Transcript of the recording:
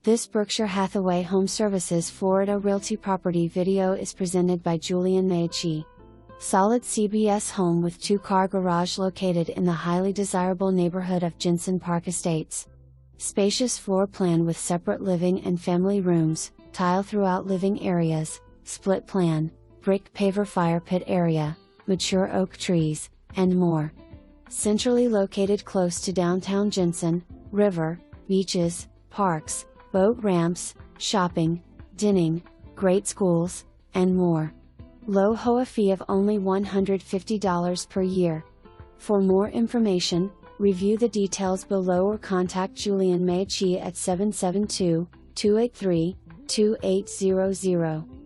This Berkshire Hathaway HomeServices Florida Realty property video is presented by Julian Maiucci. Solid CBS home with 2-car garage located in the highly desirable neighborhood of Jensen Park Estates. Spacious floor plan with separate living and family rooms, tile throughout living areas, split plan, brick paver fire pit area, mature oak trees, and more. Centrally located close to downtown Jensen, river, beaches, parks, boat ramps, shopping, dining, great schools, and more. Low HOA fee of only $150 per year. For more information, review the details below or contact Julian Maiucci at 772-283-2800.